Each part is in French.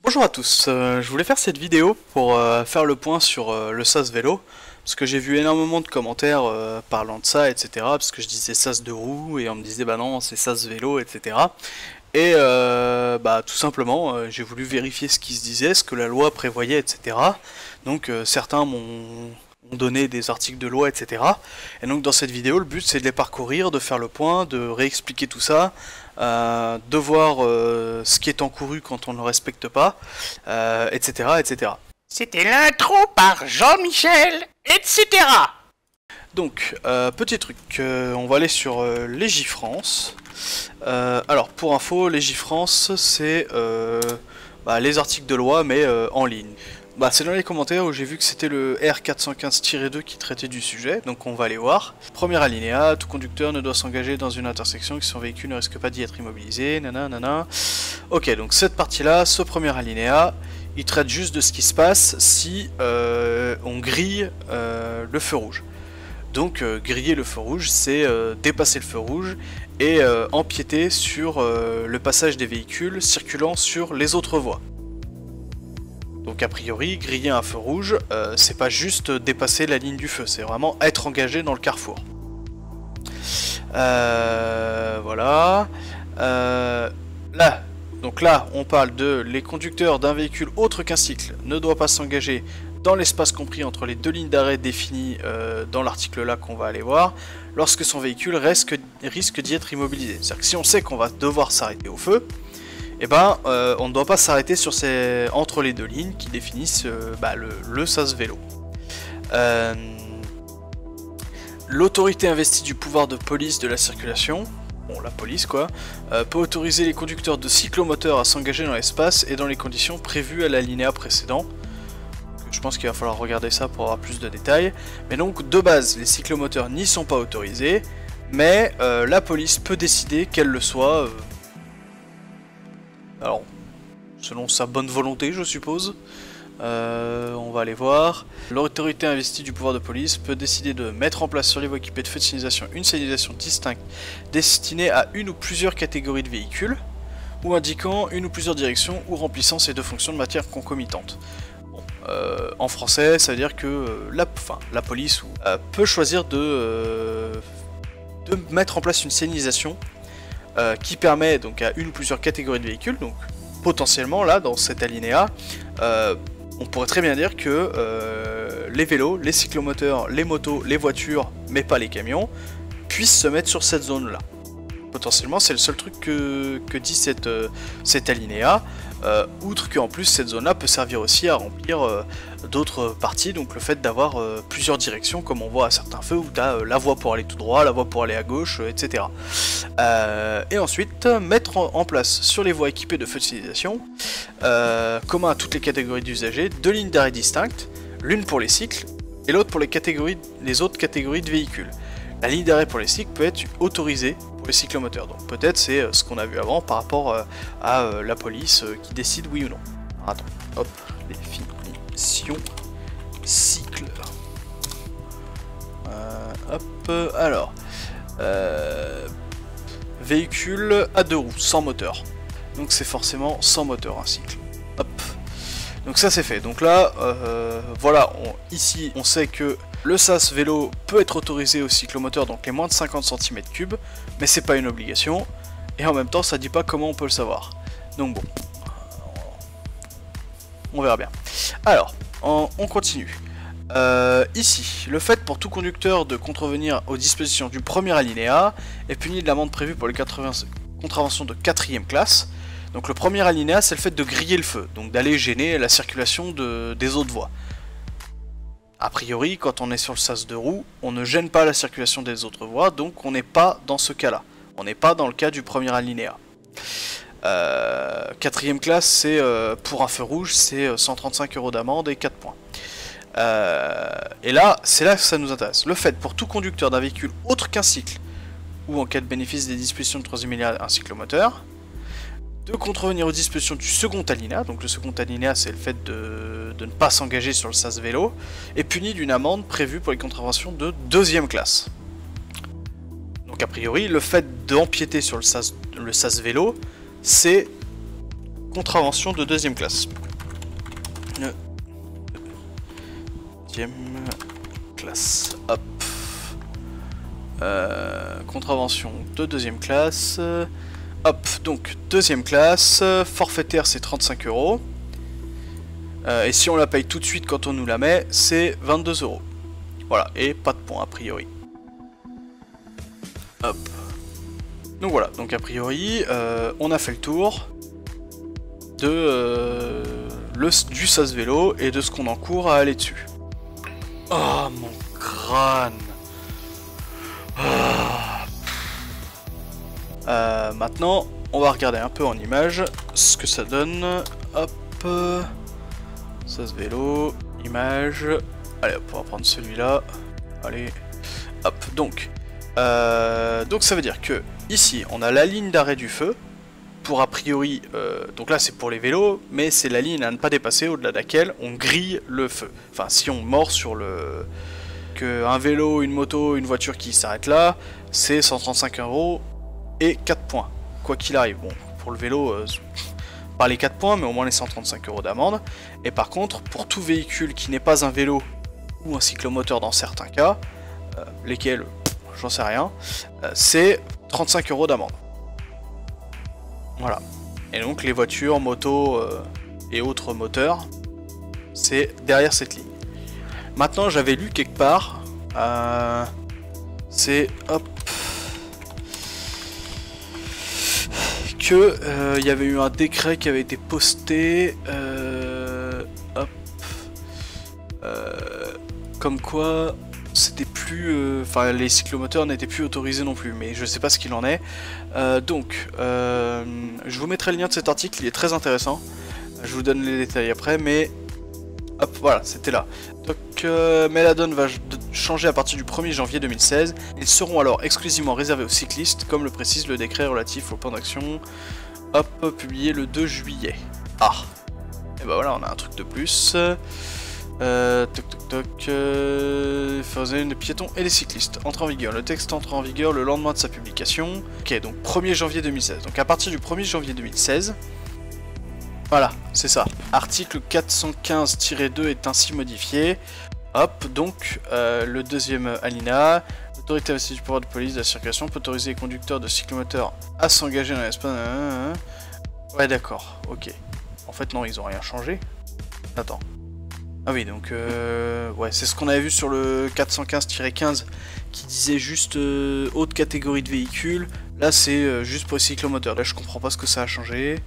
Bonjour à tous, je voulais faire cette vidéo pour faire le point sur le SAS vélo, parce que j'ai vu énormément de commentaires parlant de ça, etc. Parce que je disais SAS de roue et on me disait bah non c'est SAS vélo, etc. Et bah tout simplement j'ai voulu vérifier ce qui se disait, ce que la loi prévoyait, etc. Donc certains m'ont donné des articles de loi, etc. Et donc dans cette vidéo, le but c'est de les parcourir, de faire le point, de réexpliquer tout ça, de voir ce qui est encouru quand on ne le respecte pas, etc., etc. C'était l'intro par Jean-Michel, etc. Donc, petit truc, on va aller sur Légifrance. Alors, pour info, Légifrance, c'est les articles de loi, mais en ligne. Bah, c'est dans les commentaires où j'ai vu que c'était le R415-2 qui traitait du sujet, donc on va aller voir. Premier alinéa, tout conducteur ne doit s'engager dans une intersection si son véhicule ne risque pas d'y être immobilisé, nanana. Ok, donc cette partie-là, ce premier alinéa, il traite juste de ce qui se passe si on grille le feu rouge. Donc griller le feu rouge, c'est dépasser le feu rouge et empiéter sur le passage des véhicules circulant sur les autres voies. Donc a priori, griller un feu rouge, c'est pas juste dépasser la ligne du feu, c'est vraiment être engagé dans le carrefour. Voilà. Donc là, on parle de les conducteurs d'un véhicule autre qu'un cycle ne doivent pas s'engager dans l'espace compris entre les deux lignes d'arrêt définies dans l'article là qu'on va aller voir, lorsque son véhicule risque d'y être immobilisé. C'est-à-dire que si on sait qu'on va devoir s'arrêter au feu, eh ben, on ne doit pas s'arrêter entre les deux lignes qui définissent le SAS vélo. L'autorité investie du pouvoir de police de la circulation, bon la police quoi, peut autoriser les conducteurs de cyclomoteurs à s'engager dans l'espace et dans les conditions prévues à l'alinéa précédent. Je pense qu'il va falloir regarder ça pour avoir plus de détails. Mais donc de base, les cyclomoteurs n'y sont pas autorisés, mais la police peut décider qu'elle le soit. Alors, selon sa bonne volonté, je suppose. On va aller voir. L'autorité investie du pouvoir de police peut décider de mettre en place sur les voies équipées de feux de signalisation une signalisation distincte destinée à une ou plusieurs catégories de véhicules, ou indiquant une ou plusieurs directions ou remplissant ces deux fonctions de manière concomitante. Bon, en français, ça veut dire que la police peut choisir de mettre en place une signalisation qui permet donc à une ou plusieurs catégories de véhicules, donc potentiellement là dans cet alinéa, on pourrait très bien dire que les vélos, les cyclomoteurs, les motos, les voitures, mais pas les camions, puissent se mettre sur cette zone là. Potentiellement c'est le seul truc que dit cet alinéa, outre qu'en plus cette zone là peut servir aussi à remplir d'autres parties, donc le fait d'avoir plusieurs directions comme on voit à certains feux où tu as la voie pour aller tout droit, la voie pour aller à gauche, etc. Et ensuite mettre en place sur les voies équipées de feux de signalisation, commun à toutes les catégories d'usagers, deux lignes d'arrêt distinctes, l'une pour les cycles et l'autre pour les autres catégories de véhicules. La ligne d'arrêt pour les cycles peut être autorisée pour les cyclomoteurs, donc peut-être c'est ce qu'on a vu avant par rapport à la police qui décide oui ou non. Attends, hop, définition cycle. Hop, alors, véhicule à deux roues, sans moteur. Donc c'est forcément sans moteur un cycle. Hop. Donc ça c'est fait. Donc là, voilà, ici on sait que le SAS vélo peut être autorisé au cyclomoteur, donc les moins de 50 cm3, mais c'est pas une obligation. Et en même temps, ça dit pas comment on peut le savoir. Donc bon, on verra bien. Alors, on continue. Ici, le fait pour tout conducteur de contrevenir aux dispositions du premier alinéa est puni de l'amende prévue pour les contraventions de 4ème classe. Donc le premier alinéa, c'est le fait de griller le feu, donc d'aller gêner la circulation des autres voies. A priori, quand on est sur le SAS de roue, on ne gêne pas la circulation des autres voies, donc on n'est pas dans ce cas-là. On n'est pas dans le cas du premier alinéa. 4ème classe, c'est pour un feu rouge, c'est 135 € d'amende et 4 points. Et là, c'est là que ça nous intéresse. Le fait pour tout conducteur d'un véhicule autre qu'un cycle, ou en cas de bénéfice des dispositions de 3ème alinéa, un cyclomoteur, de contrevenir aux dispositions du second alinéa, donc le second alinéa c'est le fait de ne pas s'engager sur le SAS vélo, est puni d'une amende prévue pour les contraventions de 2ème classe. Donc a priori, le fait d'empiéter sur le SAS vélo, c'est contravention de deuxième classe. Deuxième classe, hop. Contravention de deuxième classe. Hop, donc deuxième classe, forfaitaire c'est 35 €. Et si on la paye tout de suite quand on nous la met, c'est 22 €. Voilà, et pas de points a priori. Hop. Donc voilà, donc a priori, on a fait le tour de du SAS vélo et de ce qu'on encourt à aller dessus. Oh mon crâne. Maintenant, on va regarder un peu en image ce que ça donne. Hop. SAS vélo, image. Allez, hop, on va prendre celui-là. Allez. Hop, donc ça veut dire que ici, on a la ligne d'arrêt du feu. Pour a priori, donc là c'est pour les vélos, mais c'est la ligne à ne pas dépasser au-delà de laquelle on grille le feu. Enfin, si on mord sur le... un vélo, une moto, une voiture qui s'arrête là, c'est 135 € et 4 points, quoi qu'il arrive. Bon, pour le vélo, pas les 4 points, mais au moins les 135 € d'amende. Et par contre, pour tout véhicule qui n'est pas un vélo ou un cyclomoteur dans certains cas, lesquels, j'en sais rien, c'est 35 € d'amende. Voilà. Et donc les voitures, motos et autres moteurs, c'est derrière cette ligne. Maintenant, j'avais lu quelque part, c'est hop, que il y avait eu un décret qui avait été posté, hop, comme quoi c'était plus, enfin les cyclomoteurs n'étaient plus autorisés non plus, mais je sais pas ce qu'il en est. Je vous mettrai le lien de cet article, il est très intéressant. Je vous donne les détails après, mais hop, voilà, c'était là. Donc, mais la donne va changer à partir du 1er janvier 2016. Ils seront alors exclusivement réservés aux cyclistes, comme le précise le décret relatif au plan d'action. Hop, publié le 2 juillet. Ah, et bah voilà, on a un truc de plus. Faisait des piétons et des cyclistes. Entre en vigueur. Le texte entre en vigueur le lendemain de sa publication. Ok, donc 1er janvier 2016. Donc à partir du 1er janvier 2016, voilà, c'est ça. Article 415-2 est ainsi modifié. Hop, donc le deuxième alinéa. L'autorité investie du pouvoir de police de la circulation peut autoriser les conducteurs de cyclomoteurs à s'engager dans l'espace. Ouais, d'accord, ok. En fait, non, ils ont rien changé. Attends. Ah oui, donc ouais, c'est ce qu'on avait vu sur le 415-15 qui disait juste haute catégorie de véhicules. Là, c'est juste pour les cyclomoteurs. Là, je comprends pas ce que ça a changé.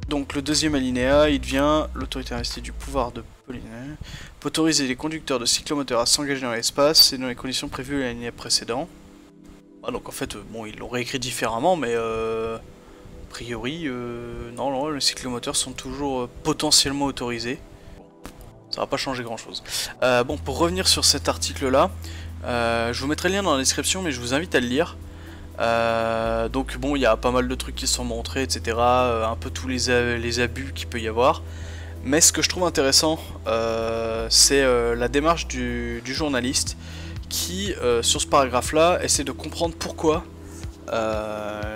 Donc, le deuxième alinéa, il devient l'autorité investie du pouvoir de police peut autoriser les conducteurs de cyclomoteurs à s'engager dans l'espace et dans les conditions prévues à l'alinéa précédent. Ah, donc en fait, bon, ils l'ont réécrit différemment, mais a priori, non, les cyclomoteurs sont toujours potentiellement autorisés. Ça va pas changer grand chose. Bon, pour revenir sur cet article là, je vous mettrai le lien dans la description, mais je vous invite à le lire. Donc bon, il y a pas mal de trucs qui sont montrés, etc. Un peu tous les abus qu'il peut y avoir. Mais ce que je trouve intéressant, c'est la démarche du journaliste qui, sur ce paragraphe là, essaie de comprendre pourquoi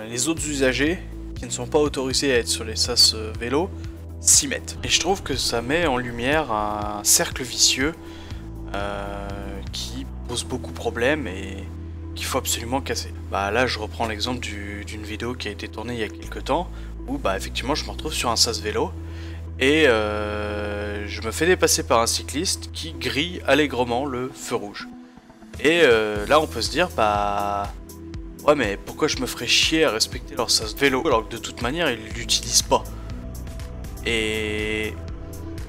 les autres usagers qui ne sont pas autorisés à être sur les sas vélos s'y mettent. Et je trouve que ça met en lumière un cercle vicieux qui pose beaucoup de problèmes et qu'il faut absolument casser. Bah là je reprends l'exemple d'une vidéo qui a été tournée il y a quelques temps où bah effectivement je me retrouve sur un sas vélo et je me fais dépasser par un cycliste qui grille allègrement le feu rouge. Et là on peut se dire bah ouais, mais pourquoi je me ferais chier à respecter leur sas vélo alors que de toute manière ils l'utilisent pas. Et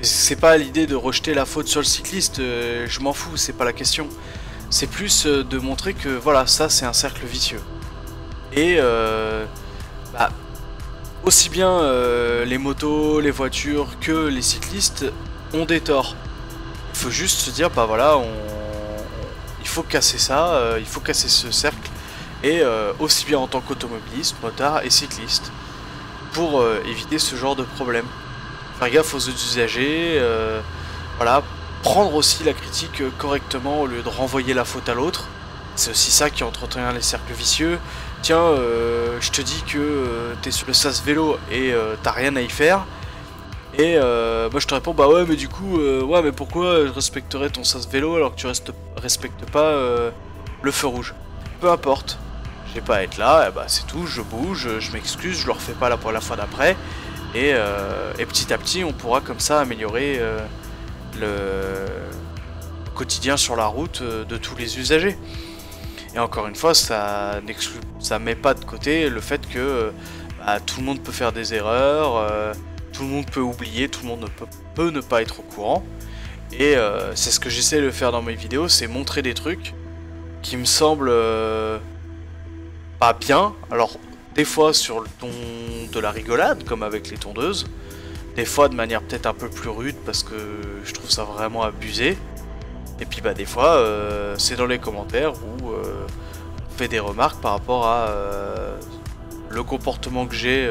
c'est pas l'idée de rejeter la faute sur le cycliste, je m'en fous, c'est pas la question. C'est plus de montrer que voilà, ça c'est un cercle vicieux. Et bah, aussi bien les motos, les voitures que les cyclistes ont des torts. Il faut juste se dire bah voilà, il faut casser ça, il faut casser ce cercle. Et aussi bien en tant qu'automobiliste, motard et cycliste, pour éviter ce genre de problème. Faire gaffe aux autres usagers, voilà, prendre aussi la critique correctement au lieu de renvoyer la faute à l'autre. C'est aussi ça qui entretient les cercles vicieux. tiens, je te dis que t'es sur le sas vélo et t'as rien à y faire. Et moi je te réponds, bah ouais, mais du coup, ouais, mais pourquoi je respecterais ton sas vélo alors que tu respectes pas le feu rouge? Peu importe, j'ai pas à être là, et bah c'est tout, je bouge, je m'excuse, je le refais pas pour la fois d'après. Et petit à petit, on pourra comme ça améliorer le quotidien sur la route de tous les usagers. Et encore une fois, ça met pas de côté le fait que bah, tout le monde peut faire des erreurs, tout le monde peut oublier, tout le monde peut ne pas être au courant. Et c'est ce que j'essaie de faire dans mes vidéos, c'est montrer des trucs qui me semblent pas bien. Alors, des fois sur le ton de la rigolade, comme avec les tondeuses. Des fois de manière peut-être un peu plus rude, parce que je trouve ça vraiment abusé. Et puis bah des fois, c'est dans les commentaires où on fait des remarques par rapport à le comportement que j'ai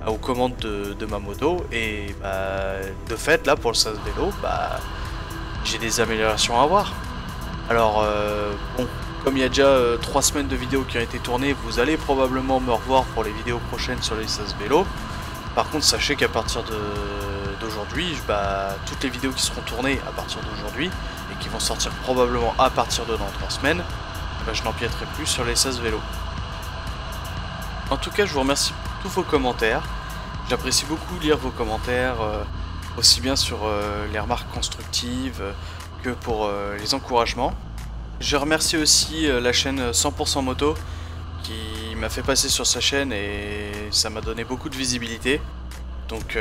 aux commandes de ma moto. Et bah, de fait, là pour le sas vélo, bah, j'ai des améliorations à avoir. Alors, bon, comme il y a déjà 3 semaines de vidéos qui ont été tournées, vous allez probablement me revoir pour les vidéos prochaines sur les sas vélo. Par contre, sachez qu'à partir d'aujourd'hui, bah, toutes les vidéos qui seront tournées à partir d'aujourd'hui, et qui vont sortir probablement à partir de dans 3 semaines, bah, je n'empiéterai plus sur les sas vélo. En tout cas, je vous remercie pour tous vos commentaires. J'apprécie beaucoup lire vos commentaires, aussi bien sur les remarques constructives que pour les encouragements. Je remercie aussi la chaîne 100% Moto qui m'a fait passer sur sa chaîne et ça m'a donné beaucoup de visibilité. Donc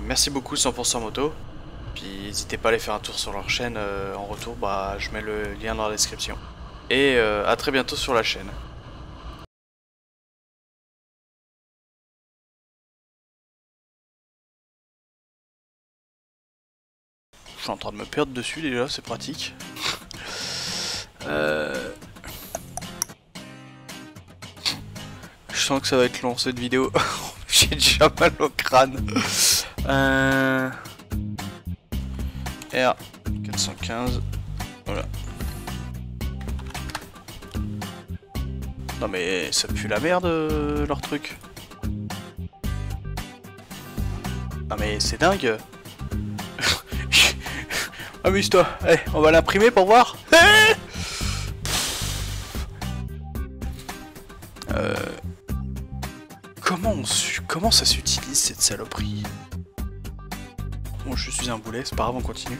merci beaucoup 100% Moto. Puis n'hésitez pas à aller faire un tour sur leur chaîne en retour, bah, je mets le lien dans la description. Et à très bientôt sur la chaîne. Je suis en train de me perdre dessus déjà, c'est pratique. Je sens que ça va être long cette vidéo. J'ai déjà mal au crâne. R415. Voilà. Non mais ça pue la merde leur truc. Non mais c'est dingue. Amuse-toi. Allez, on va l'imprimer pour voir. Comment ça s'utilise cette saloperie? Bon, je suis un boulet, c'est pas grave, on continue.